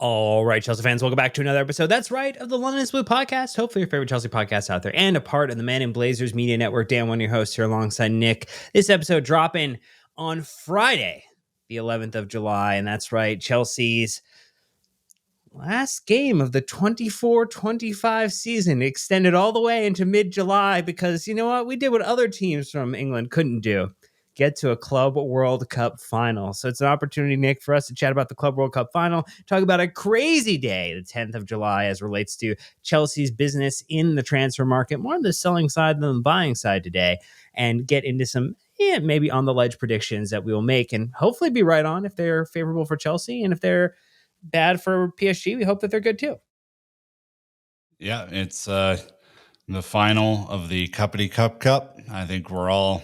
All right, Chelsea fans, welcome back to another episode. That's right, of the London is Blue podcast. Hopefully your favorite Chelsea podcast out there and a part of the Man in Blazers Media Network. Dan, one of your hosts here alongside Nick. This episode dropping on Friday, the 11th of July. And that's right, Chelsea's last game of the 24-25 season extended all the way into mid-July because, you know what? We did what other teams from England couldn't do. Get to a Club World Cup final. So it's an opportunity, Nick, for us to chat about the Club World Cup final, talk about a crazy day, the 10th of July, as relates to Chelsea's business in the transfer market, more on the selling side than the buying side today, and get into some maybe on the ledge predictions that we will make and hopefully be right on if they're favorable for Chelsea, and if they're bad for PSG, we hope that they're good too. Yeah, it's the final of the Cuppity Cup. I think we're all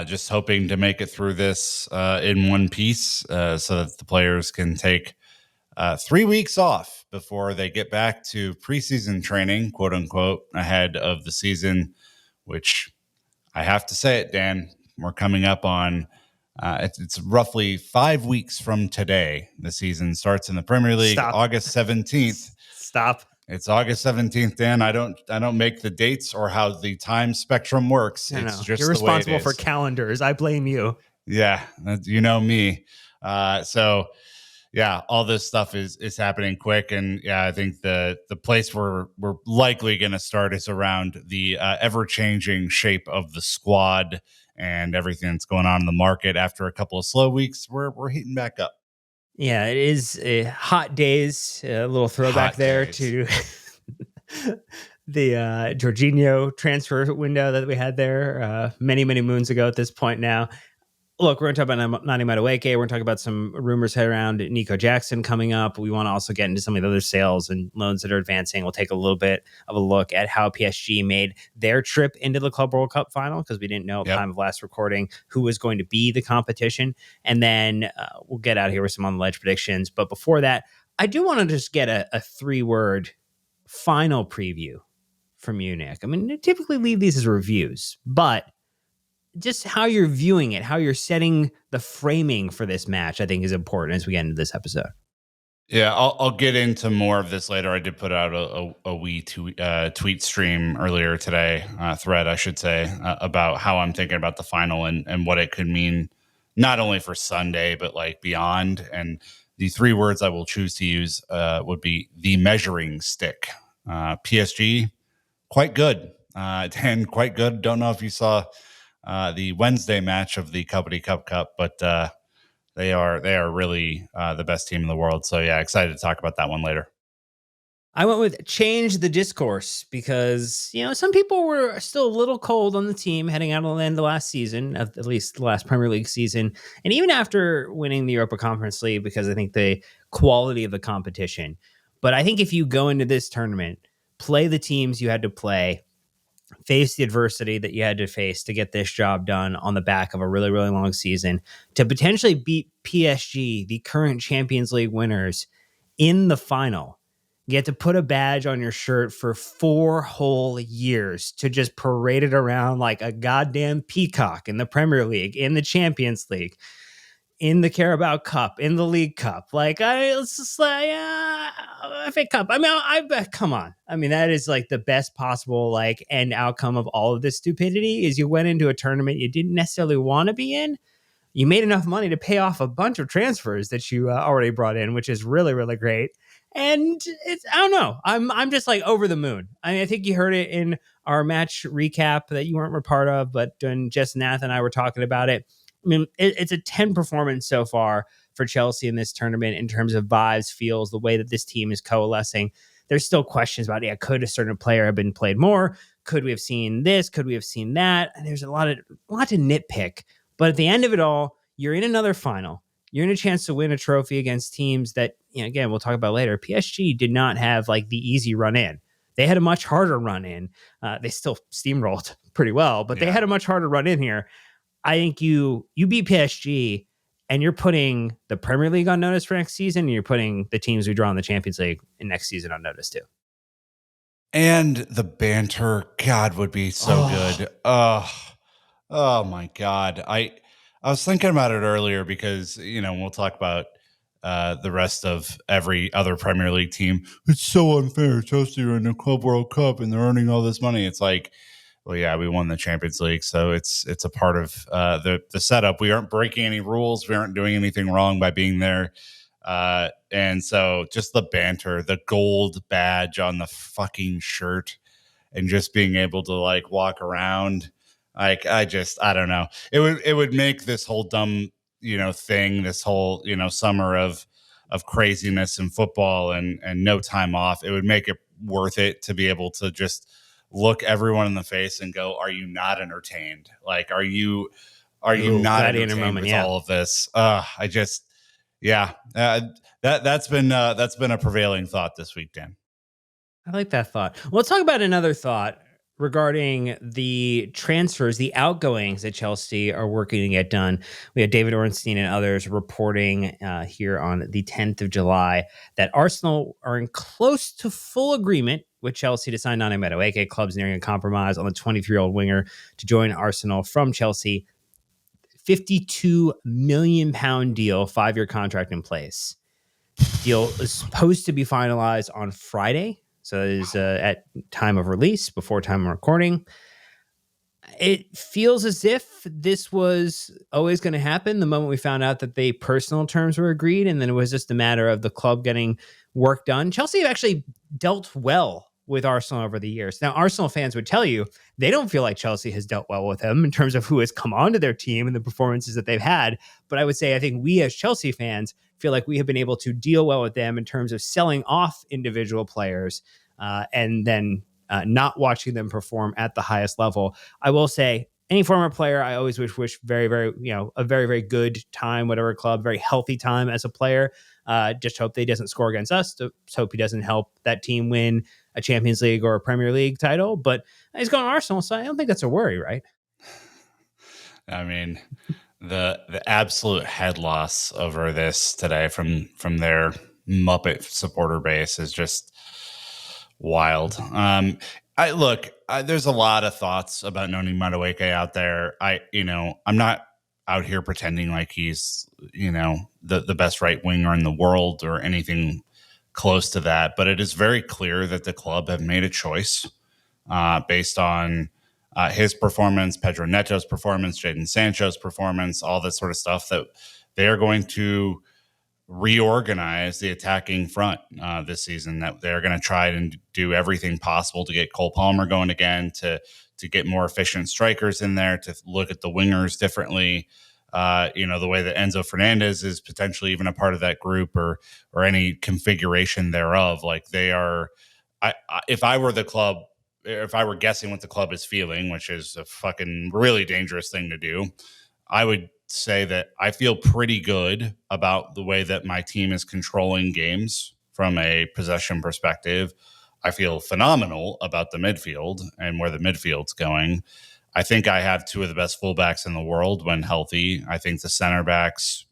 just hoping to make it through this in one piece so that the players can take 3 weeks off before they get back to preseason training, quote unquote, ahead of the season, which I have to say it, Dan, we're coming up on. It's roughly 5 weeks from today. The season starts in the Premier League, August 17th. Stop. It's August 17th, Dan. I don't make the dates or how the time spectrum works. It's just you're responsible the way it is. for calendars. I blame you. Yeah, you know me. So yeah, all this stuff is happening quick, and yeah, I think the place we're likely going to start is around the ever changing shape of the squad and everything that's going on in the market. After a couple of slow weeks, we're heating back up. Yeah, it is hot days. A little throwback to the Jorginho transfer window that we had there many moons ago at this point now. Look, we're going to talk about Nani Madueke. We're going to talk about some rumors around Nico Jackson coming up. We want to also get into some of the other sales and loans that are advancing. We'll take a little bit of a look at how PSG made their trip into the Club World Cup final, because we didn't know at the time of last recording who was going to be the competition. And then we'll get out of here with some on-the-ledge predictions. But before that, I do want to just get a 3-word final preview from you, Nick. I mean, I typically leave these as reviews, but just how you're viewing it, how you're setting the framing for this match, I think is important as we get into this episode. Yeah, I'll get into more of this later. I did put out a wee tweet stream earlier today, thread, I should say, about how I'm thinking about the final and what it could mean, not only for Sunday, but like beyond. And the 3 words I will choose to use would be the measuring stick. PSG, quite good. Dan, quite good. Don't know if you saw the Wednesday match of the Cuppity Cup, but they are really the best team in the world. So yeah, excited to talk about that one later. I went with change the discourse because, some people were still a little cold on the team heading out of the end of last season, at least the last Premier League season. And even after winning the Europa Conference League, because I think the quality of the competition. But I think if you go into this tournament, play the teams you had to play, face the adversity that you had to face to get this job done on the back of a really, really long season, to potentially beat PSG, the current Champions League winners, in the final. You get to put a badge on your shirt for 4 whole years to just parade it around like a goddamn peacock in the Premier League, in the Champions League, in the Carabao Cup, in the League Cup. It's just like, FA Cup. I mean, come on. I mean, that is like the best possible end outcome of all of this stupidity is you went into a tournament you didn't necessarily want to be in. You made enough money to pay off a bunch of transfers that you already brought in, which is really, really great. And I don't know. I'm just like over the moon. I mean, I think you heard it in our match recap that you weren't a part of, but when Jess, Nath, and I were talking about it. I mean, it's a 10 performance so far for Chelsea in this tournament in terms of vibes, feels, the way that this team is coalescing. There's still questions about, could a certain player have been played more? Could we have seen this? Could we have seen that? And there's a lot to nitpick. But at the end of it all, you're in another final. You're in a chance to win a trophy against teams that, again, we'll talk about later. PSG did not have the easy run in. They had a much harder run in. They still steamrolled pretty well, but they had a much harder run in here. I think you beat PSG and you're putting the Premier League on notice for next season, and you're putting the teams we draw in the Champions League in next season on notice too. And the banter, God, would be so good. Oh my God. I was thinking about it earlier because, we'll talk about the rest of every other Premier League team. It's so unfair. Chelsea are in the Club World Cup and they're earning all this money. It's like, well, yeah, we won the Champions League, so it's a part of the setup. We aren't breaking any rules. We aren't doing anything wrong by being there. And so just the banter, the gold badge on the fucking shirt, and just being able to like walk around, like I don't know. It would make this whole dumb thing, this whole summer of craziness in football and no time off. It would make it worth it to be able to just look everyone in the face and go, "Are you not entertained? Like, are you not gladiator entertained moment, with yeah. all of this?" I just, yeah, that's been a prevailing thought this week, Dan. I like that thought. Well, let's talk about another thought regarding the transfers, the outgoings that Chelsea are working to get done. We had David Ornstein and others reporting here on the 10th of July that Arsenal are in close to full agreement with Chelsea to sign Nane Madueke. Club's nearing a compromise on the 23-year-old winger to join Arsenal from Chelsea. £52 million deal, 5-year contract in place. Deal is supposed to be finalized on Friday. So it is at time of release, before time of recording. It feels as if this was always going to happen the moment we found out that the personal terms were agreed, and then it was just a matter of the club getting work done. Chelsea have actually dealt well with Arsenal over the years. Now, Arsenal fans would tell you they don't feel like Chelsea has dealt well with them in terms of who has come onto their team and the performances that they've had. But I would say I think we as Chelsea fans feel like we have been able to deal well with them in terms of selling off individual players and then not watching them perform at the highest level. I will say, any former player, I always wish very, very, a very, very good time, whatever club, very healthy time as a player. Just hope that he doesn't score against us. Just hope he doesn't help that team win a Champions League or a Premier League title. But he's going to Arsenal, so I don't think that's a worry, right? I mean, the absolute head loss over this today from their Muppet supporter base is just wild. There's a lot of thoughts about Noni Madueke out there. I'm not out here pretending like he's, the best right winger in the world or anything close to that. But it is very clear that the club have made a choice based on his performance, Pedro Neto's performance, Jadon Sancho's performance, all this sort of stuff, that they are going to reorganize the attacking front this season, that they're going to try and do everything possible to get Cole Palmer going again, to get more efficient strikers in there, to look at the wingers differently. The way that Enzo Fernandez is potentially even a part of that group, or any configuration thereof. Like, they are, if I were the club, if I were guessing what the club is feeling, which is a fucking really dangerous thing to do, I would say that I feel pretty good about the way that my team is controlling games from a possession perspective. I feel phenomenal about the midfield and where the midfield's going. I think I have two of the best fullbacks in the world when healthy. I think the center backs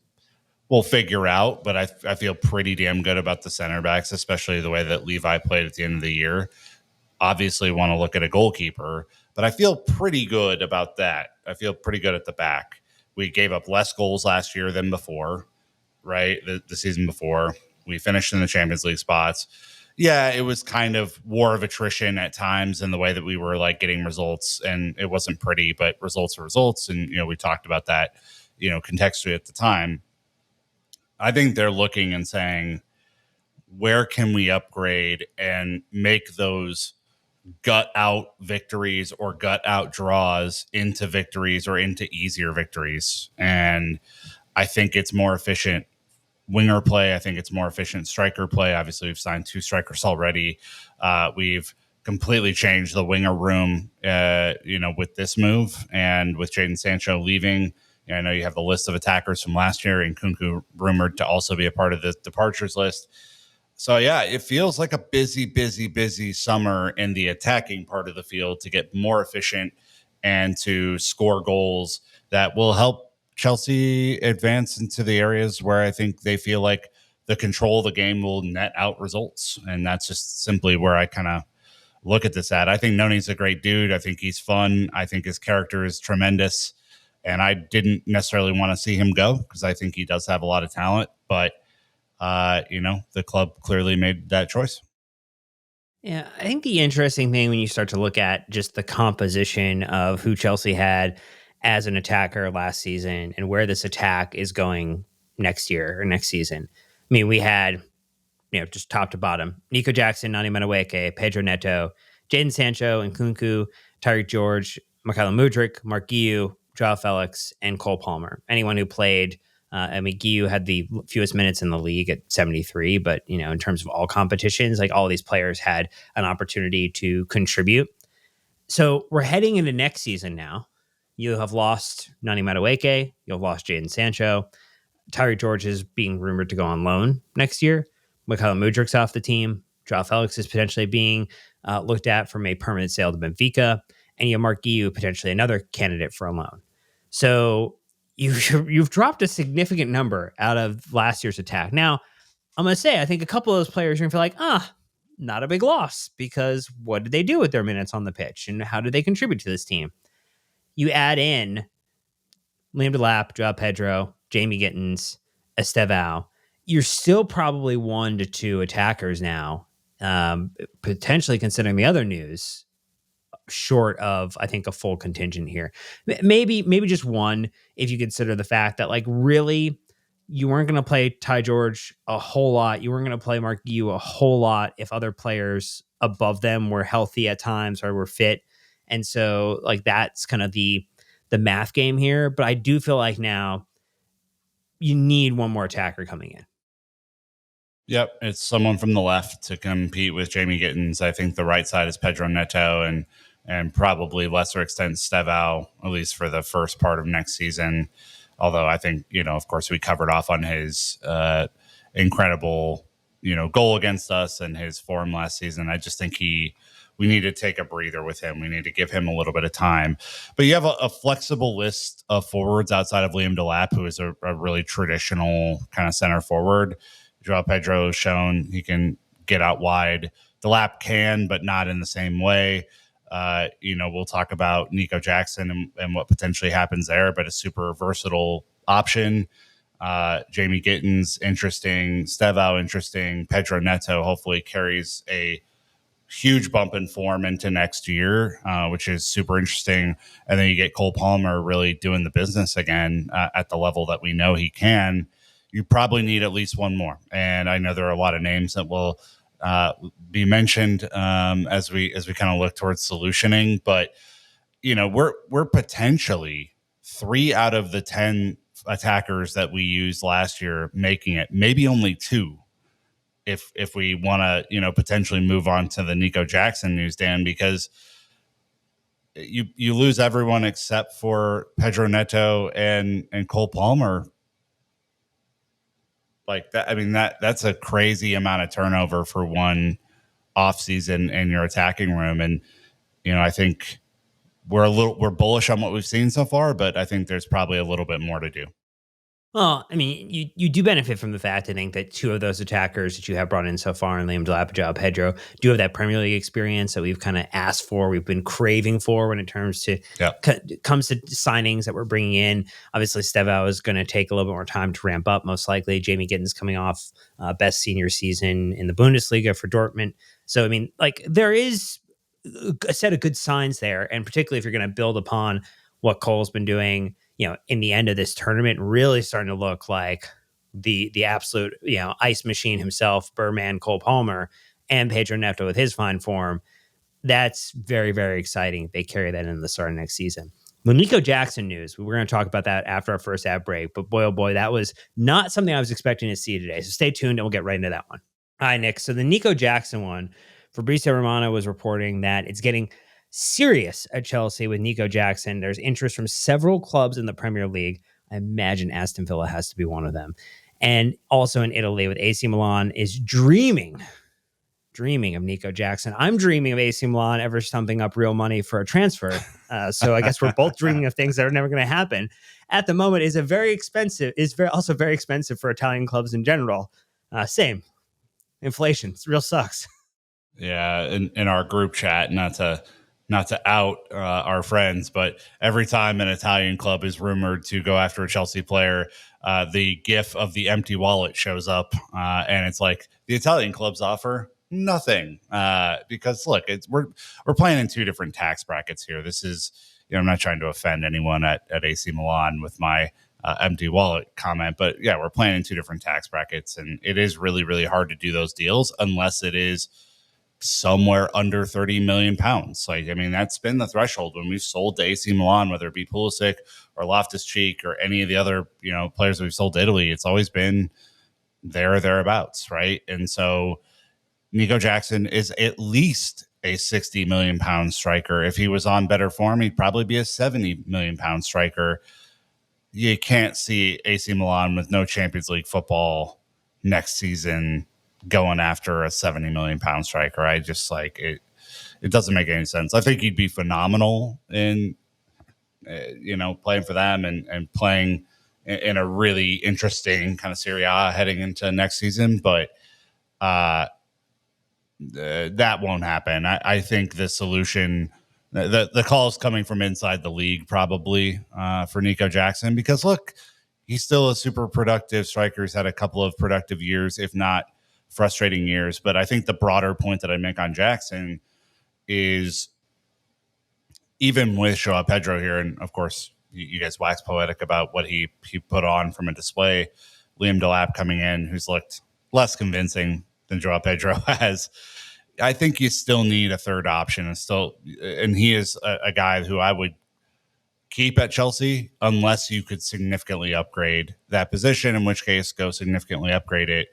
will figure out, but I feel pretty damn good about the center backs, especially the way that Levi played at the end of the year. Obviously want to look at a goalkeeper, but I feel pretty good about that. I feel pretty good at the back. We gave up less goals last year than before, right? The season before. We finished in the Champions League spots. Yeah, it was kind of war of attrition at times in the way that we were like getting results, and it wasn't pretty, but results are results. And, we talked about that, contextually at the time. I think they're looking and saying, where can we upgrade and make those gut out victories or gut out draws into victories or into easier victories? And I think it's more efficient winger play. I think it's more efficient striker play. Obviously, we've signed 2 strikers already. We've completely changed the winger room, with this move, and with Jadon Sancho leaving. I know you have the list of attackers from last year, and Nkunku rumored to also be a part of the departures list. So, yeah, it feels like a busy, busy, busy summer in the attacking part of the field to get more efficient and to score goals that will help Chelsea advance into the areas where I think they feel like the control of the game will net out results. And that's just simply where I kind of look at this at. I think Noni's a great dude. I think he's fun. I think his character is tremendous. And I didn't necessarily want to see him go because I think he does have a lot of talent. But the club clearly made that choice. Yeah, I think the interesting thing when you start to look at just the composition of who Chelsea had as an attacker last season and where this attack is going next year or next season. I mean, we had, just top to bottom, Nico Jackson, Nani Madueke, Pedro Neto, Jadon Sancho, and Kunku, Tyreek George, Mikhailo Mudryk, Mark Guiu, Joao Felix, and Cole Palmer. Anyone who played, Guiu had the fewest minutes in the league at 73, but, in terms of all competitions, like all these players had an opportunity to contribute. So we're heading into next season now. You have lost Nani Madueke, you've lost Jadon Sancho. Tyreek George is being rumored to go on loan next year. Mikhailo Mudryk's off the team. Joao Felix is potentially being looked at from a permanent sale to Benfica. And you have Mark Guiu, potentially another candidate for a loan. So you've dropped a significant number out of last year's attack. Now, I'm going to say, I think a couple of those players are going to feel like, not a big loss, because what did they do with their minutes on the pitch and how did they contribute to this team? You add in Liam Delap, Joao Pedro, Jamie Gittins, Estevao. You're still probably 1 to 2 attackers now, potentially considering the other news, short of, I think, a full contingent here. Maybe just one, if you consider the fact that, like, really, you weren't going to play Ty George a whole lot. You weren't going to play Mark Guiu a whole lot if other players above them were healthy at times or were fit. And so, like, that's kind of the math game here. But I do feel like now you need one more attacker coming in. Yep, it's someone from the left to compete with Jamie Gittins. I think the right side is Pedro Neto and probably lesser extent Stevao, at least for the first part of next season. Although I think, of course, we covered off on his incredible, goal against us and his form last season. I just think we need to take a breather with him. We need to give him a little bit of time. But you have a flexible list of forwards outside of Liam Delap, who is a really traditional kind of center forward. Joao Pedro has shown he can get out wide. Delap can, but not in the same way. We'll talk about Nico Jackson and what potentially happens there, but a super versatile option. Jamie Gittins, interesting. Stevao, interesting. Pedro Neto hopefully carries a huge bump in form into next year, which is super interesting. And then you get Cole Palmer really doing the business again at the level that we know he can. You probably need at least one more. And I know there are a lot of names that will be mentioned as we kind of look towards solutioning. But we're potentially 3 out of the 10 attackers that we used last year making it. Maybe only 2 if we want to potentially move on to the Nico Jackson news, Dan, because you lose everyone except for Pedro Neto and Cole Palmer. Like that, I mean, that's a crazy amount of turnover for one offseason in your attacking room. And, I think we're bullish on what we've seen so far, but I think there's probably a little bit more to do. Well, I mean, you do benefit from the fact, I think, that 2 of those attackers that you have brought in so far, and Liam Delap, Joao Pedro, do have that Premier League experience that we've kind of asked for, we've been craving for when it comes to signings that we're bringing in. Obviously, Stevao is going to take a little bit more time to ramp up, most likely. Jamie Gittins coming off best senior season in the Bundesliga for Dortmund. So, I mean, like, there is a set of good signs there, and particularly if you're going to build upon what Cole's been doing, in the end of this tournament, really starting to look like the absolute, ice machine himself, Burman, Cole Palmer, and Pedro Neto with his fine form. That's very, very exciting. They carry that into the start of next season. The Nico Jackson news, we're going to talk about that after our first ad break, but boy, oh boy, that was not something I was expecting to see today. So stay tuned and we'll get right into that one. All right, Nick. So the Nico Jackson one, Fabrizio Romano was reporting that it's getting serious at Chelsea with Nico Jackson. There's interest from several clubs in the Premier League. I imagine Aston Villa has to be one of them. And also in Italy with AC Milan is dreaming of Nico Jackson. I'm dreaming of AC Milan ever stumping up real money for a transfer. So I guess we're both dreaming of things that are never going to happen. At the moment, also very expensive for Italian clubs in general. Same. Inflation. It real sucks. Yeah, in our group chat, not to not to out our friends, but every time an Italian club is rumored to go after a Chelsea player, the GIF of the empty wallet shows up, and it's like the Italian clubs offer nothing because look, we're playing in two different tax brackets here. This is, I'm not trying to offend anyone at AC Milan with my empty wallet comment, but yeah, we're playing in two different tax brackets, and it is really, really hard to do those deals unless it is somewhere under 30 million pounds. Like, I mean, that's been the threshold when we've sold to AC Milan, whether it be Pulisic or Loftus-Cheek or any of the other, players that we've sold to Italy. It's always been there or thereabouts, right? And so Nico Jackson is at least a 60 million pound striker. If he was on better form, he'd probably be a 70 million pound striker. You can't see AC Milan with no Champions League football next season going after a 70 million pound striker. I just like it. It doesn't make any sense. I think he'd be phenomenal in, playing for them and playing in a really interesting kind of Serie A heading into next season. But that won't happen. I think the solution, the call is coming from inside the league, probably for Nico Jackson, because look, he's still a super productive striker. He's had a couple of productive years, if not frustrating years. But I think the broader point that I make on Jackson is, even with Joao Pedro here, and of course you guys wax poetic about what he put on from a display, Liam Delap coming in, who's looked less convincing than Joao Pedro has. I think you still need a third option, and he is a guy who I would keep at Chelsea unless you could significantly upgrade that position, in which case go significantly upgrade it.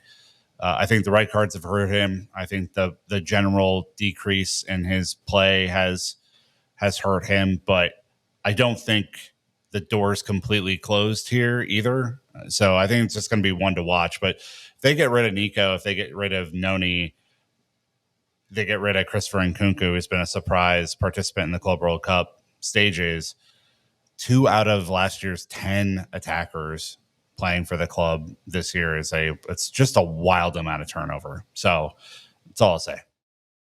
I think the right cards have hurt him. I think the general decrease in his play has hurt him, but I don't think the door's completely closed here either. So I think it's just going to be one to watch. But if they get rid of Nico, if they get rid of Noni, they get rid of Christopher Nkunku, who's been a surprise participant in the Club World Cup stages. 2 out of last year's 10 attackers playing for the club this year it's just a wild amount of turnover. So that's all I'll say.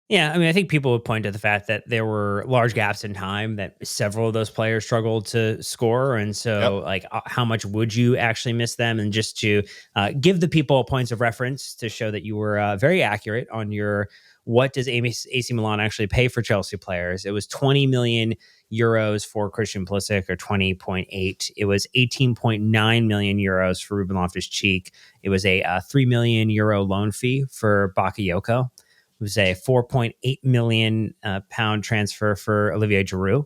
Yeah, I mean, I think people would point to the fact that there were large gaps in time that several of those players struggled to score. And so, like, how much would you actually miss them? And just to give the people points of reference to show that you were very accurate on your what does AC Milan actually pay for Chelsea players? It was 20 million euros for Christian Pulisic, or 20.8. It was 18.9 million euros for Ruben Loftus-Cheek. It was a 3 million euro loan fee for Bakayoko. It was a 4.8 million pound transfer for Olivier Giroud.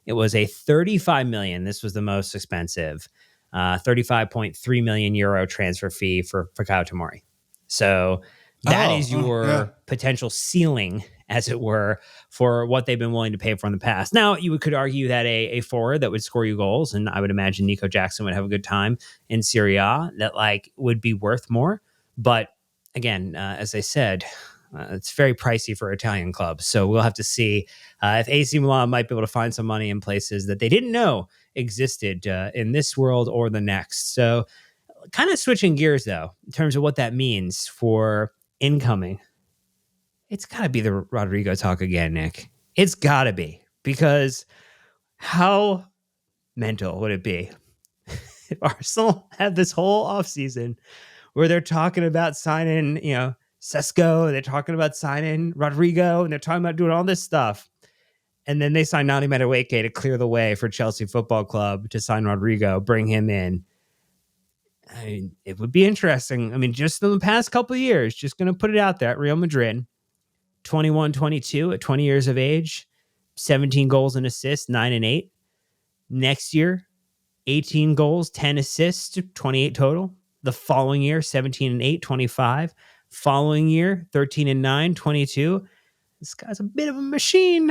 It was a 35 million. This was the most expensive. 35.3 million euro transfer fee for Fikayo Tomori. So that is your potential ceiling, as it were, for what they've been willing to pay for in the past. Now, you could argue that a forward that would score you goals, and I would imagine Nico Jackson would have a good time in Serie A, that like would be worth more. But again, as I said, it's very pricey for Italian clubs. So we'll have to see if AC Milan might be able to find some money in places that they didn't know existed in this world or the next. So kind of switching gears, though, in terms of what that means for incoming. It's got to be the Rodrigo talk again, Nick. It's got to be, because how mental would it be if Arsenal had this whole offseason where they're talking about signing, Sesko, they're talking about signing Rodrigo, and they're talking about doing all this stuff. And then they sign Nani Madueke to clear the way for Chelsea Football Club to sign Rodrigo, bring him in. I mean, it would be interesting. I mean, just in the past couple of years, just going to put it out there at Real Madrid, 21, 22 at 20 years of age, 17 goals and assists, 9 and 8. Next year, 18 goals, 10 assists, 28 total. The following year, 17 and 8, 25. Following year, 13 and 9, 22. This guy's a bit of a machine.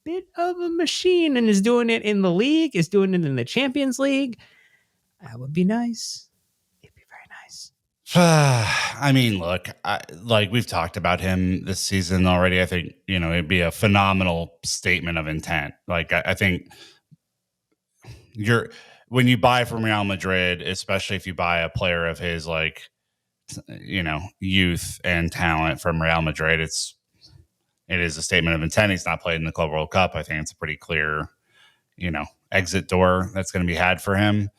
And is doing it in the league, is doing it in the Champions League. That would be nice. It'd be very nice. I mean, look, like we've talked about him this season already. I think, it'd be a phenomenal statement of intent. Like, I think when you buy from Real Madrid, especially if you buy a player of his, like, youth and talent from Real Madrid, it's it is a statement of intent. He's not played in the Club World Cup. I think it's a pretty clear, exit door that's going to be had for him.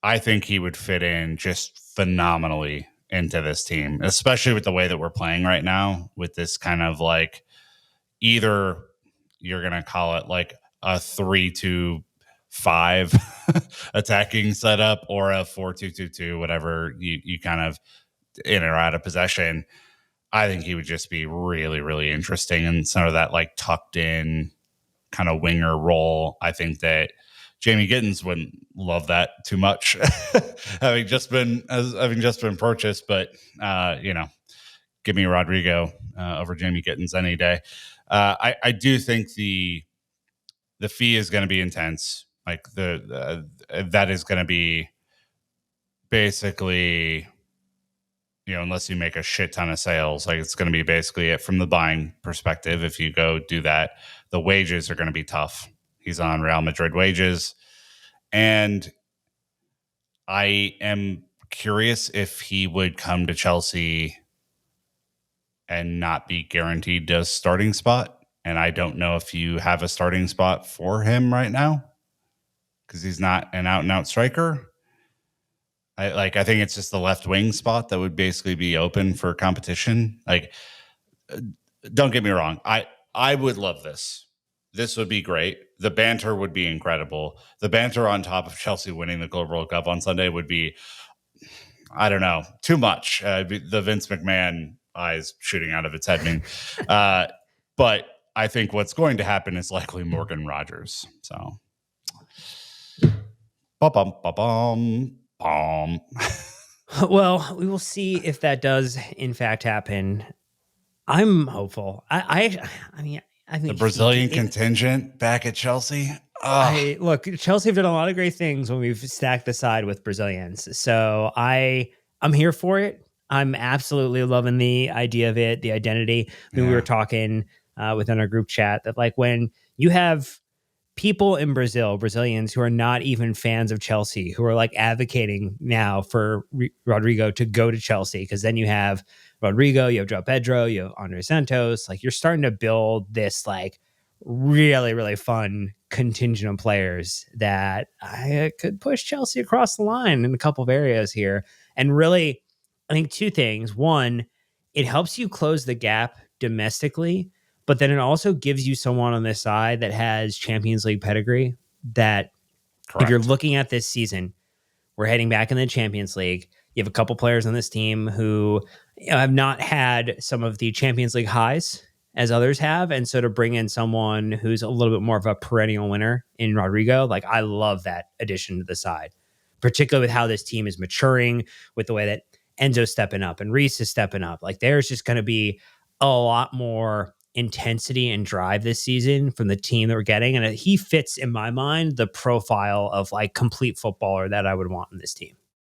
I think he would fit in just phenomenally into this team, especially with the way that we're playing right now, with this kind of like, either you're going to call it like a 3-2-5 attacking setup or a 4-2-2-2, whatever you kind of in or out of possession. I think he would just be really, really interesting in some of that like tucked in kind of winger role. I think that Jamie Gittins wouldn't love that too much, having just been purchased. But give me Rodrigo over Jamie Gittins any day. I do think the fee is going to be intense. Like that is going to be basically, unless you make a shit ton of sales, like it's going to be basically it from the buying perspective. If you go do that, the wages are going to be tough. He's on Real Madrid wages. And I am curious if he would come to Chelsea and not be guaranteed a starting spot. And I don't know if you have a starting spot for him right now because he's not an out and out striker. I think it's just the left wing spot that would basically be open for competition. Like, don't get me wrong. I would love this. This would be great. The banter would be incredible. The banter on top of Chelsea winning the Club World Cup on Sunday would be, I don't know, too much. The Vince McMahon eyes shooting out of its head. But I think what's going to happen is likely Morgan Rogers. So, ba-bum, ba-bum. Well, we will see if that does in fact happen. I'm hopeful. I mean, I think the Brazilian contingent back at Chelsea. Look, Chelsea have done a lot of great things when we've stacked the side with Brazilians. So I'm here for it. I'm absolutely loving the idea of it, the identity. I mean, we were talking within our group chat that like when you have people in Brazilians who are not even fans of Chelsea, who are like advocating now for Rodrigo to go to Chelsea, because then you have Rodrigo, you have João Pedro, you have Andre Santos. Like you're starting to build this like really, really fun contingent of players that I could push Chelsea across the line in a couple of areas here. And really, I think two things. One, it helps you close the gap domestically, but then it also gives you someone on this side that has Champions League pedigree that Correct. If you're looking at this season, we're heading back in the Champions League. You have a couple players on this team who have not had some of the Champions League highs as others have. And so to bring in someone who's a little bit more of a perennial winner in Rodrigo, like I love that addition to the side, particularly with how this team is maturing, with the way that Enzo's stepping up and Reece is stepping up. Like there's just going to be a lot more intensity and drive this season from the team that we're getting. And he fits, in my mind, the profile of like complete footballer that I would want in this team.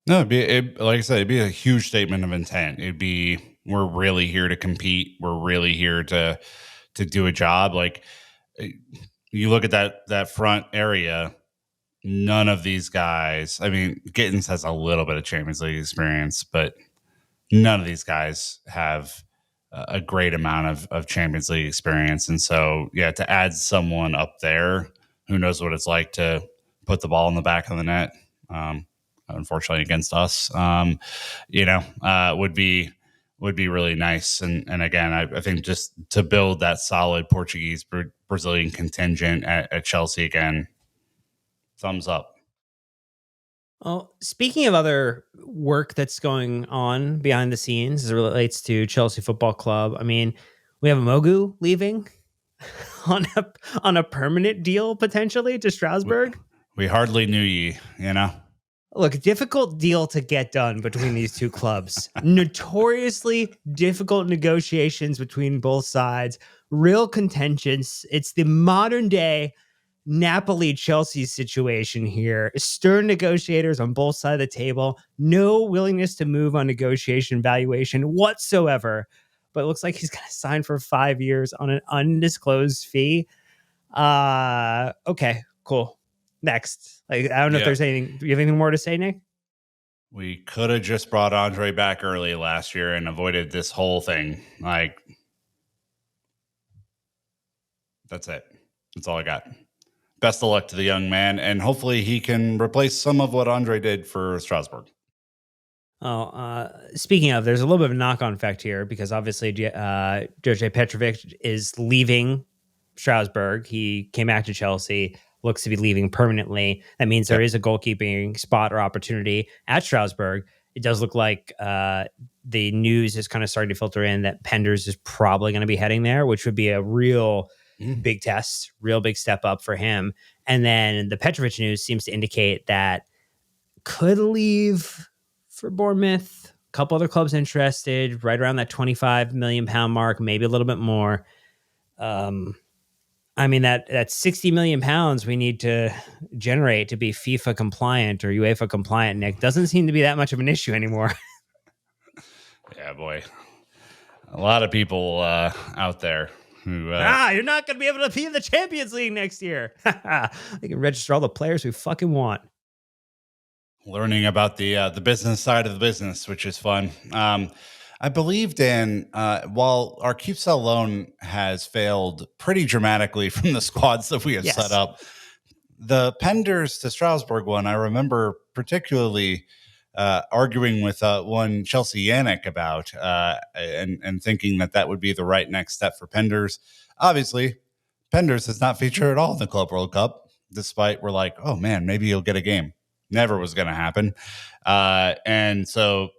No, like I said, it'd be a huge statement of intent. It'd be, we're really here to compete. We're really here to do a job. Like you look at that front area, none of these guys, I mean, Gittins has a little bit of Champions League experience, but none of these guys have a great amount of Champions League experience. And so, yeah, to add someone up there who knows what it's like to put the ball in the back of the net, unfortunately against us, would be really nice. And again, I think just to build that solid Portuguese Brazilian contingent at Chelsea again, thumbs up. Well, speaking of other work that's going on behind the scenes as it relates to Chelsea Football Club, I mean, we have Mogu leaving on a permanent deal potentially to Strasbourg. We hardly knew ye, Look, difficult deal to get done between these two clubs. Notoriously difficult negotiations between both sides. Real contentions. It's the modern day Napoli Chelsea situation here. Stern negotiators on both sides of the table. No willingness to move on negotiation valuation whatsoever. But it looks like he's going to sign for 5 years on an undisclosed fee. Okay, cool. Next. Like, I don't know if there's anything. Do you have anything more to say, Nick? We could have just brought Andre back early last year and avoided this whole thing. Like, That's it. That's all I got. Best of luck to the young man, and hopefully he can replace some of what Andre did for Strasbourg. Speaking of, there's a little bit of a knock-on effect here because obviously Jože Petrovic is leaving Strasbourg. He came back to Chelsea, looks to be leaving permanently. That means there is a goalkeeping spot or opportunity at Strasbourg. It does look like the news is kind of starting to filter in that Penders is probably going to be heading there, which would be a real big test, real big step up for him. And then the Petrovic news seems to indicate that could leave for Bournemouth. A couple other clubs interested, right around that £25 million mark, maybe a little bit more. I mean, that 60 million pounds we need to generate to be FIFA compliant or UEFA compliant, Nick, doesn't seem to be that much of an issue anymore. Yeah, boy. A lot of people out there who... you're not going to be able to be in the Champions League next year. They can register all the players we fucking want. Learning about the business side of the business, which is fun. I believe, Dan, while our keep sell loan has failed pretty dramatically from the squads that we have set up, the Penders to Strasbourg one, I remember particularly arguing with one Chelsea Yannick about and thinking that would be the right next step for Penders. Obviously, Penders does not feature at all in the Club World Cup, despite we're like, oh man, maybe he'll get a game. Never was going to happen. And so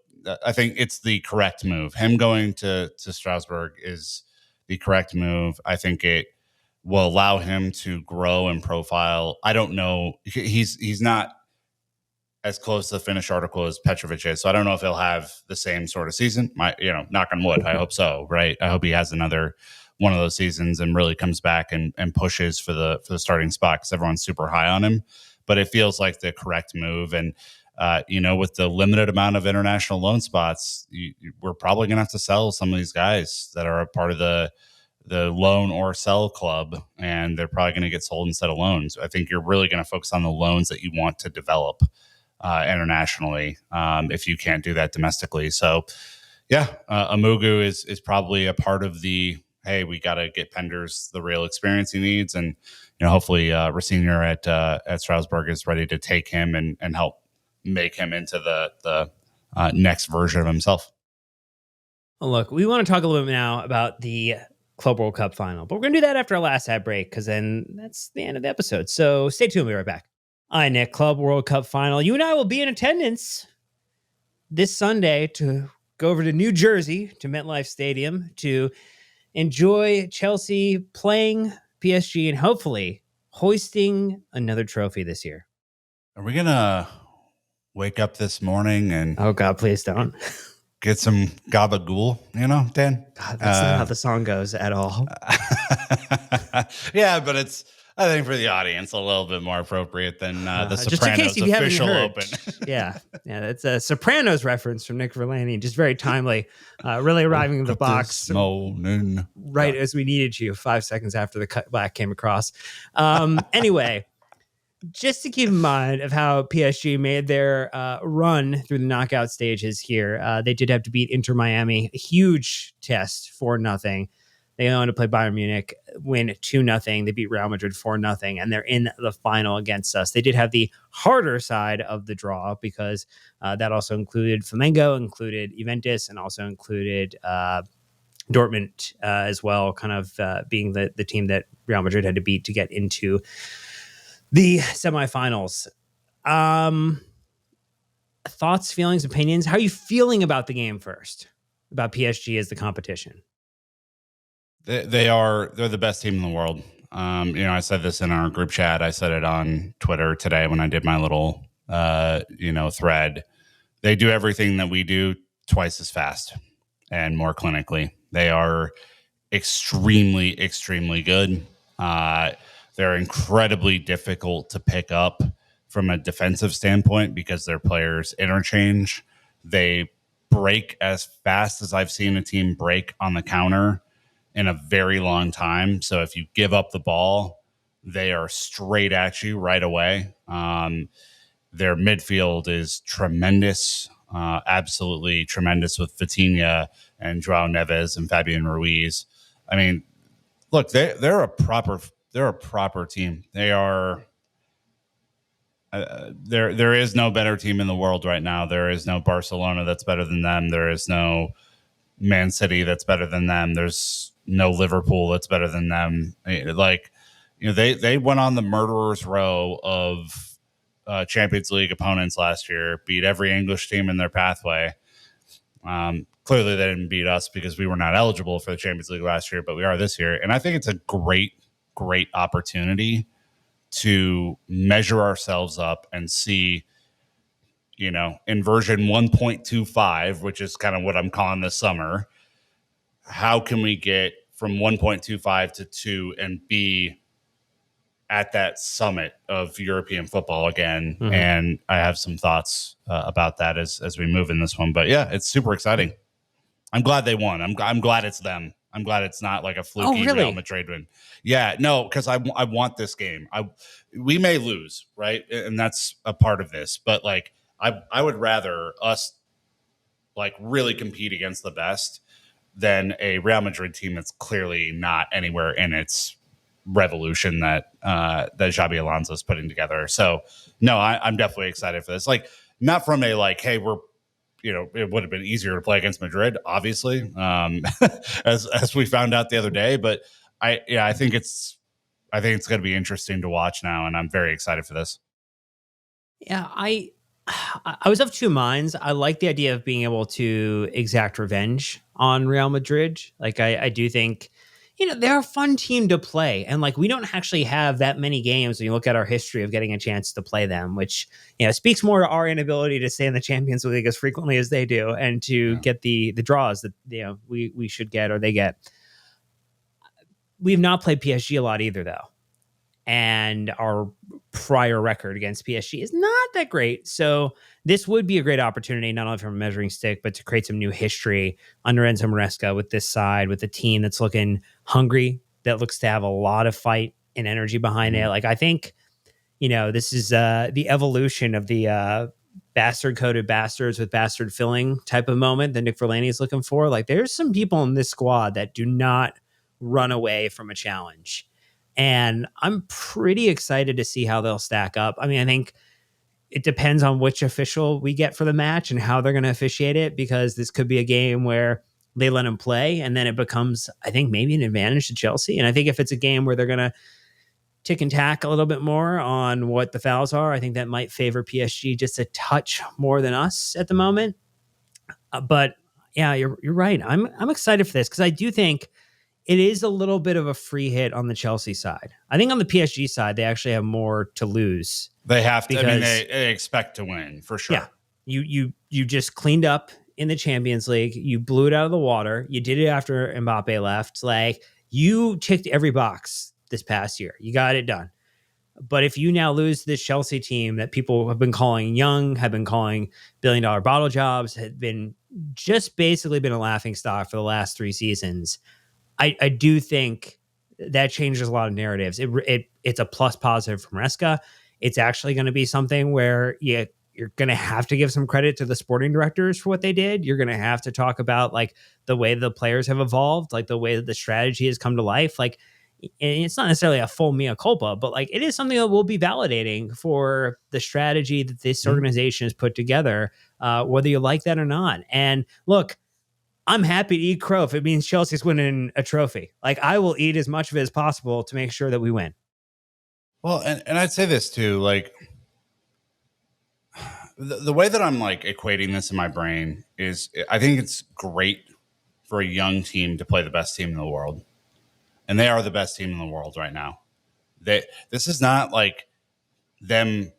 I think it's the correct move. Him going to Strasbourg is the correct move. I think it will allow him to grow and profile. I don't know. He's not as close to the finished article as Petrovic is. So I don't know if he'll have the same sort of season. Knock on wood. I hope so. Right. I hope he has another one of those seasons and really comes back and pushes for the starting spot because everyone's super high on him. But it feels like the correct move. And, with the limited amount of international loan spots, we're probably going to have to sell some of these guys that are a part of the loan or sell club, and they're probably going to get sold instead of loans. I think you're really going to focus on the loans that you want to develop internationally if you can't do that domestically. So, Amugu is probably a part of the, hey, we got to get Penders the real experience he needs. And, hopefully Rossignol at Strasbourg is ready to take him and help make him into the next version of himself. Well, look, we want to talk a little bit now about the Club World Cup final, but we're going to do that after our last ad break because then that's the end of the episode. So stay tuned. We'll be right back. All right, Nick, Club World Cup final. You and I will be in attendance this Sunday to go over to New Jersey, to MetLife Stadium, to enjoy Chelsea playing PSG and hopefully hoisting another trophy this year. Are we going to wake up this morning and... Oh, God, please don't. Get some gabagool, Dan? God, that's not how the song goes at all. Yeah, but it's, I think, for the audience, a little bit more appropriate than the Sopranos official open. Yeah, that's a Sopranos reference from Nick Verlani. Just very timely, really arriving in the box right as we needed you 5 seconds after the cut black came across. Anyway, just to keep in mind of how PSG made their run through the knockout stages here, they did have to beat Inter Miami, a huge test, 4-0. They only to play Bayern Munich, win 2-0. They beat Real Madrid 4-0, and they're in the final against us. They did have the harder side of the draw because that also included Flamengo, included Juventus, and also included Dortmund as well, kind of being the team that Real Madrid had to beat to get into the semifinals. Thoughts, feelings, opinions? How are you feeling about the game first? About PSG as the competition? They're the best team in the world. I said this in our group chat. I said it on Twitter today when I did my little, thread. They do everything that we do twice as fast and more clinically. They are extremely, extremely good. They're incredibly difficult to pick up from a defensive standpoint because their players interchange. They break as fast as I've seen a team break on the counter in a very long time. So if you give up the ball, they are straight at you right away. Their midfield is tremendous, absolutely tremendous with Vitinha and Joao Neves and Fabian Ruiz. I mean, look, they're a proper team. They are. There is no better team in the world right now. There is no Barcelona that's better than them. There is no Man City that's better than them. There's no Liverpool that's better than them. Like, they went on the murderer's row of Champions League opponents last year, beat every English team in their pathway. Clearly, they didn't beat us because we were not eligible for the Champions League last year, but we are this year. And I think it's a great opportunity to measure ourselves up and see, in version 1.25, which is kind of what I'm calling this summer, how can we get from 1.25 to 2 and be at that summit of European football again? Mm-hmm. And I have some thoughts about that as we move in this one. But yeah, it's super exciting. I'm glad they won. I'm glad it's them. I'm glad it's not like a fluky Real Madrid win. Yeah, no, because I want this game. We may lose, right? And that's a part of this. But like, I would rather us like really compete against the best than a Real Madrid team that's clearly not anywhere in its revolution that Xabi Alonso is putting together. So no, I'm definitely excited for this. Like, not from a like, hey, we're, it would have been easier to play against Madrid, obviously, as we found out the other day. But I think it's going to be interesting to watch now, and I'm very excited for this. Yeah, I was of two minds. I like the idea of being able to exact revenge on Real Madrid. Like, I do think, they're a fun team to play. And like, we don't actually have that many games when you look at our history of getting a chance to play them, which, speaks more to our inability to stay in the Champions League as frequently as they do and to get the draws that, we should get or they get. We've not played PSG a lot either, though. And our prior record against PSG is not that great. So this would be a great opportunity, not only from a measuring stick, but to create some new history under Enzo Maresca with this side, with a team that's looking hungry, that looks to have a lot of fight and energy behind it. Like, I think, this is the evolution of the bastard-coated bastards with bastard filling type of moment that Nick Verlaney is looking for. Like, there's some people in this squad that do not run away from a challenge. And I'm pretty excited to see how they'll stack up. I mean, I think it depends on which official we get for the match and how they're going to officiate it, because this could be a game where they let them play and then it becomes, I think, maybe an advantage to Chelsea. And I think if it's a game where they're going to tick and tack a little bit more on what the fouls are, I think that might favor PSG just a touch more than us at the moment. But yeah, you're right. I'm excited for this because I do think it is a little bit of a free hit on the Chelsea side. I think on the PSG side, they actually have more to lose. They have to. I mean, they expect to win for sure. Yeah, you just cleaned up in the Champions League. You blew it out of the water. You did it after Mbappe left. Like, you ticked every box this past year. You got it done. But if you now lose this Chelsea team that people have been calling young, have been calling billion-dollar bottle jobs, had been just basically been a laughingstock for the last 3 seasons, I do think that changes a lot of narratives. It's a plus positive from Maresca. It's actually going to be something where you're going to have to give some credit to the sporting directors for what they did. You're going to have to talk about like the way the players have evolved, like the way that the strategy has come to life. Like, and it's not necessarily a full mea culpa, but like it is something that will be validating for the strategy that this organization has put together, whether you like that or not. And look, I'm happy to eat crow if it means Chelsea's winning a trophy. Like, I will eat as much of it as possible to make sure that we win. Well, and I'd say this too, like the way that I'm like equating this in my brain is I think it's great for a young team to play the best team in the world. And they are the best team in the world right now. This is not like them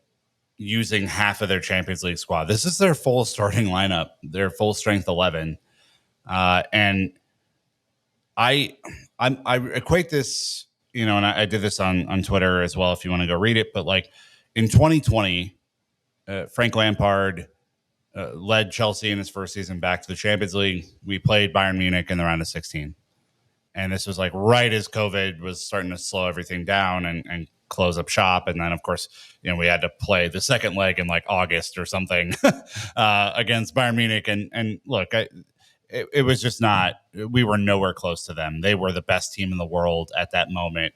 using half of their Champions League squad. This is their full starting lineup, their full strength 11. And I equate this, and I did this on Twitter as well, if you want to go read it. But like in 2020, Frank Lampard led Chelsea in his first season back to the Champions League. We played Bayern Munich in the round of 16. And this was like right as COVID was starting to slow everything down and close up shop. And then, of course, we had to play the second leg in like August or something against Bayern Munich. And look, it was just not. We were nowhere close to them. They were the best team in the world at that moment.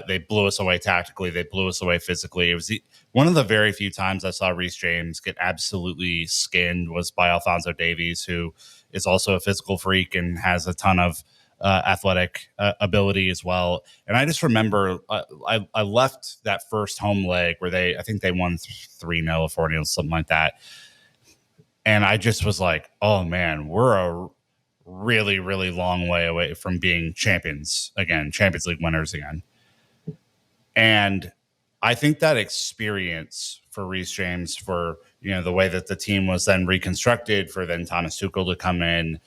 They blew us away tactically. They blew us away physically. It was one of the very few times I saw Reece James get absolutely skinned was by Alphonso Davies, who is also a physical freak and has a ton of athletic ability as well. And I just remember I left that first home leg where I think they won 3-0 or 4-0, something like that. And I just was like, oh man, we're a really, really long way away from being champions again, Champions League winners again. And I think that experience for Reece James, for the way that the team was then reconstructed, for then Thomas Tuchel to come in,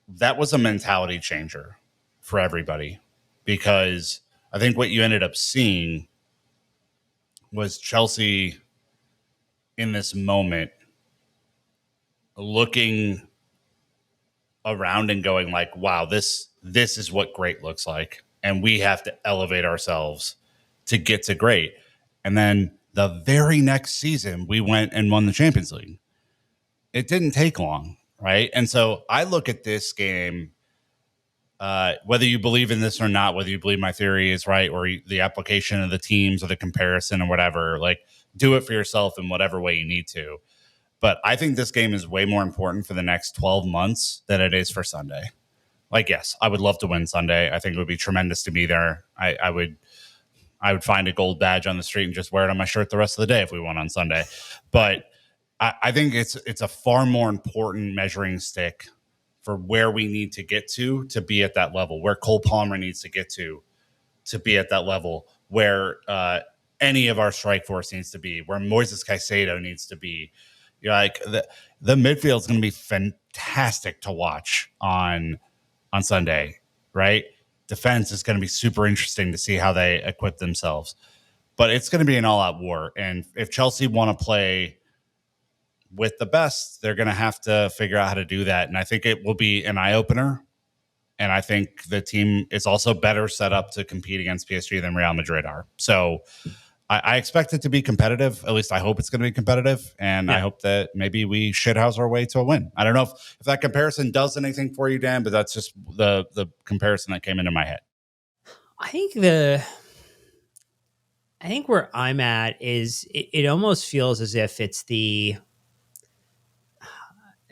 that was a mentality changer for everybody. Because I think what you ended up seeing was Chelsea in this moment looking around and going like, wow, this is what great looks like. And we have to elevate ourselves to get to great. And then the very next season, we went and won the Champions League. It didn't take long, right? And so I look at this game, whether you believe in this or not, whether you believe my theory is right or the application of the teams or the comparison or whatever, like do it for yourself in whatever way you need to. But I think this game is way more important for the next 12 months than it is for Sunday. Like, yes, I would love to win Sunday. I think it would be tremendous to be there. I would find a gold badge on the street and just wear it on my shirt the rest of the day if we won on Sunday. But I think it's a far more important measuring stick for where we need to get to be at that level, where Cole Palmer needs to get to be at that level, where any of our strike force needs to be, where Moises Caicedo needs to be. Like the midfield is going to be fantastic to watch on Sunday, right? Defense is going to be super interesting to see how they equip themselves, but it's going to be an all-out war. And if Chelsea want to play with the best, they're going to have to figure out how to do that. And I think it will be an eye-opener. And I think the team is also better set up to compete against PSG than Real Madrid are. So I expect it to be competitive. At least I hope it's going to be competitive. And I hope that maybe we shithouse our way to a win. I don't know if that comparison does anything for you, Dan, but that's just the comparison that came into my head. I think where I'm at is it almost feels as if it's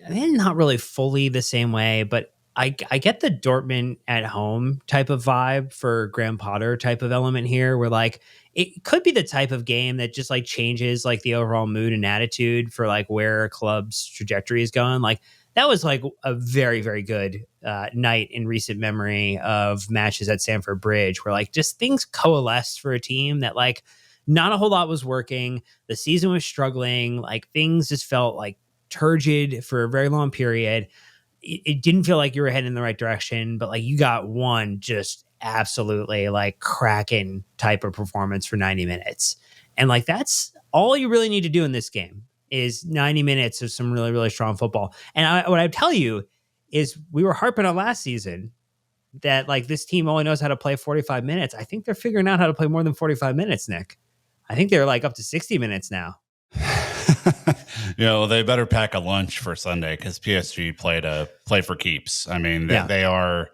not really fully the same way, but I get the Dortmund at home type of vibe for Graham Potter type of element here, where like it could be the type of game that just like changes like the overall mood and attitude for like where a club's trajectory is going. Like that was like a very, very good night in recent memory of matches at Stamford Bridge, where like just things coalesced for a team that like not a whole lot was working. The season was struggling. Like things just felt like turgid for a very long period. It didn't feel like you were heading in the right direction, but like you got one just absolutely like cracking type of performance for 90 minutes. And like that's all you really need to do in this game is 90 minutes of some really, really strong football. And what I tell you is we were harping on last season that like this team only knows how to play 45 minutes. I think they're figuring out how to play more than 45 minutes, Nick. I think they're like up to 60 minutes now. They better pack a lunch for Sunday because PSG play for keeps. I mean, they're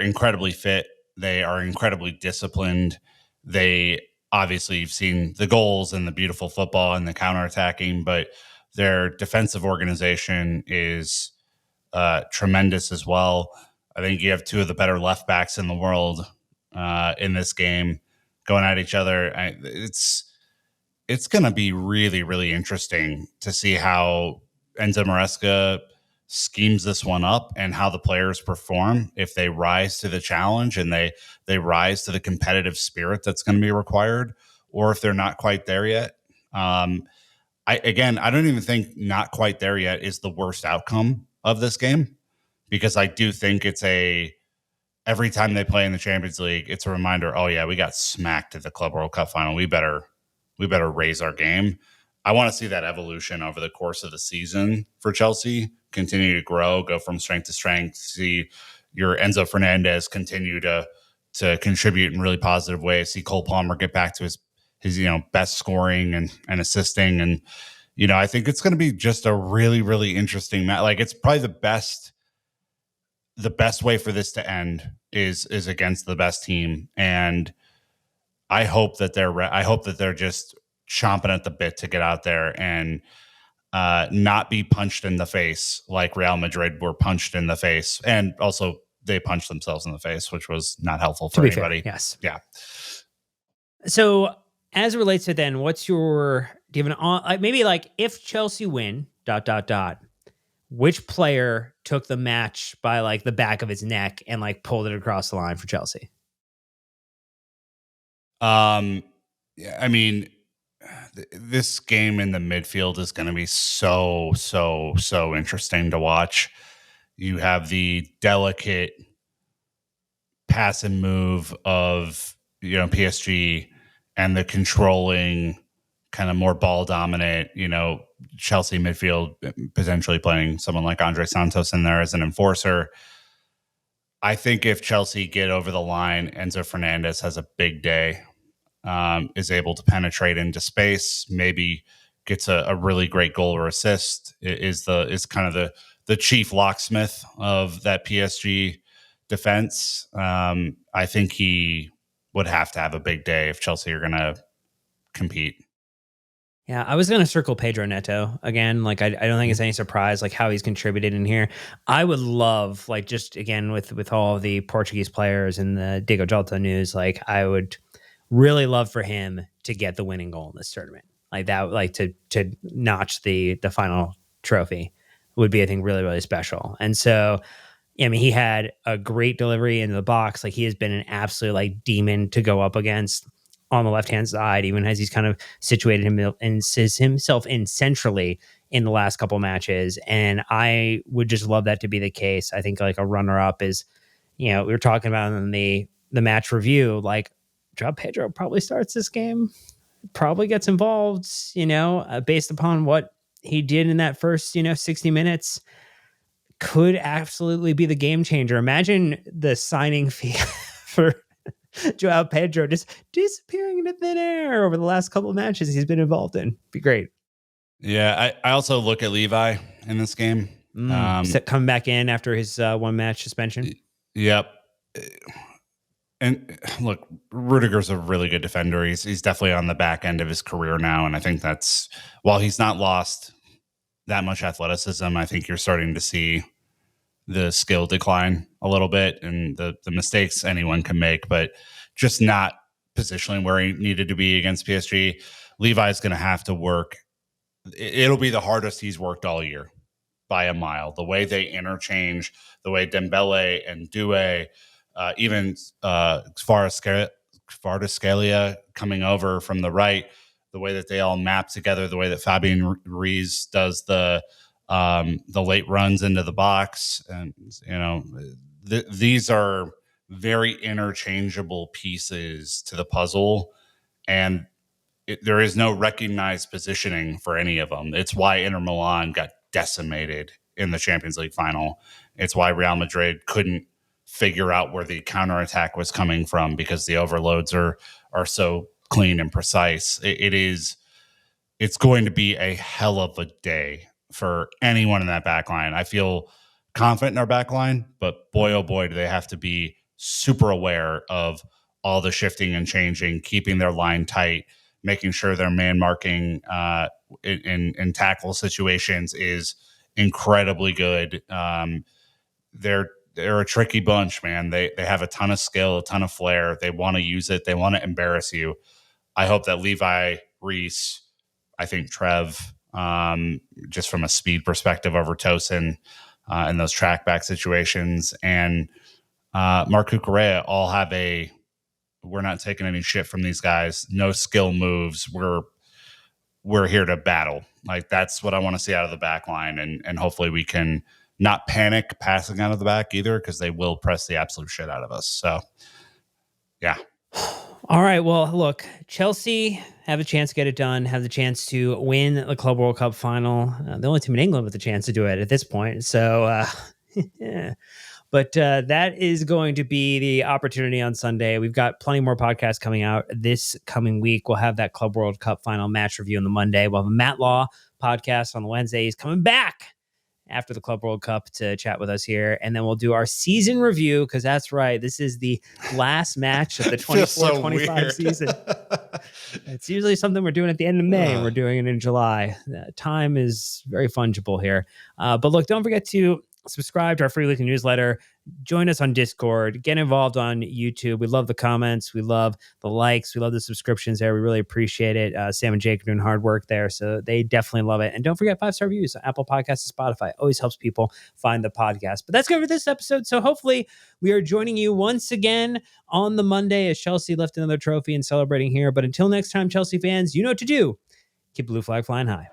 incredibly fit. They are incredibly disciplined. They obviously, you've seen the goals and the beautiful football and the counterattacking, but their defensive organization is tremendous as well. I think you have two of the better left backs in the world in this game going at each other. It's going to be really, really interesting to see how Enzo Maresca schemes this one up and how the players perform, if they rise to the challenge and they rise to the competitive spirit that's going to be required, or if they're not quite there yet. I don't even think not quite there yet is the worst outcome of this game, because I do think it's every time they play in the Champions League, it's a reminder, oh yeah, we got smacked at the Club World Cup final. We better raise our game. I want to see that evolution over the course of the season for Chelsea, continue to grow, go from strength to strength, see your Enzo Fernandez continue to contribute in really positive ways, see Cole Palmer get back to his best scoring and assisting. And I think it's going to be just a really, really interesting match. Like, it's probably the best way for this to end is against the best team, and I hope that they're just chomping at the bit to get out there and not be punched in the face like Real Madrid were punched in the face, and also they punched themselves in the face, which was not helpful To for be fair, anybody. yes. Yeah. So as it relates to then, do you have maybe like if Chelsea win, ... which player took the match by like the back of his neck and like pulled it across the line for Chelsea? Yeah, I mean, this game in the midfield is going to be so interesting to watch. You have the delicate pass and move of PSG, and the controlling, kind of more ball dominant Chelsea midfield, potentially playing someone like Andre Santos in there as an enforcer. I think if Chelsea get over the line, Enzo Fernandez has a big day. Is able to penetrate into space, maybe gets a really great goal or assist. Is kind of the chief locksmith of that PSG defense. I think he would have to have a big day if Chelsea are going to compete. Yeah, I was going to circle Pedro Neto again. Like, I don't think it's any surprise, like, how he's contributed in here. I would love, like, just again, with all of the Portuguese players and the Diego Jota news, like, I would really love for him to get the winning goal in this tournament. Like that, like to notch the final trophy would be, I think, really, really special. And so, I mean, he had a great delivery into the box. Like, he has been an absolute like demon to go up against on the left-hand side, even as he's kind of situated himself in centrally in the last couple matches. And I would just love that to be the case. I think like a runner-up is, we were talking about in the match review, like Joao Pedro probably starts this game, probably gets involved, based upon what he did in that first, 60 minutes. Could absolutely be the game changer. Imagine the signing fee for Joao Pedro just disappearing into thin air over the last couple of matches he's been involved in. Be great. Yeah, I also look at Levi in this game. Coming back in after his one match suspension. Yep. And look, Rudiger's a really good defender. He's definitely on the back end of his career now, and I think that's, while he's not lost that much athleticism, I think you're starting to see the skill decline a little bit, and the mistakes anyone can make, but just not positionally where he needed to be against PSG. Levi's going to have to work. It'll be the hardest he's worked all year by a mile. The way they interchange, the way Dembele and Doué, even Kvaratskhelia coming over from the right, the way that they all map together, the way that Fabian Ruiz does the late runs into the box, and these are very interchangeable pieces to the puzzle, and there is no recognized positioning for any of them. It's why Inter Milan got decimated in the Champions League final. It's why Real Madrid couldn't figure out where the counterattack was coming from, because the overloads are so clean and precise. It's going to be a hell of a day for anyone in that back line. I feel confident in our back line, but boy, oh boy, do they have to be super aware of all the shifting and changing, keeping their line tight, making sure their man marking in tackle situations is incredibly good. They're a tricky bunch, man. They have a ton of skill, a ton of flair. They want to use it. They want to embarrass you. I hope that Levi, Reese, I think Trev, just from a speed perspective over Tosin in those track back situations, and Marc Cucurella all have we're not taking any shit from these guys. No skill moves. We're here to battle. Like, that's what I want to see out of the back line, and hopefully we can not panic passing out of the back either, because they will press the absolute shit out of us. So, yeah. All right. Well, look, Chelsea have a chance to get it done, have the chance to win the Club World Cup final. The only team in England with a chance to do it at this point. So, yeah. But that is going to be the opportunity on Sunday. We've got plenty more podcasts coming out this coming week. We'll have that Club World Cup final match review on the Monday. We'll have a Matt Law podcast on the Wednesday. He's coming back after the Club World Cup to chat with us here. And then we'll do our season review, because that's right, this is the last match of the 24-25 season. It's usually something we're doing at the end of May, and we're doing it in July. Time is very fungible here. But look, don't forget to subscribe to our free weekly newsletter. Join us on Discord. Get involved on YouTube. We love the comments. We love the likes. We love the subscriptions there. We really appreciate it. Sam and Jake are doing hard work there, so they definitely love it. And don't forget 5-star reviews on Apple Podcasts and Spotify. Always helps people find the podcast. But that's good for this episode. So hopefully we are joining you once again on the Monday as Chelsea lift another trophy and celebrating here. But until next time, Chelsea fans, you know what to do. Keep the blue flag flying high.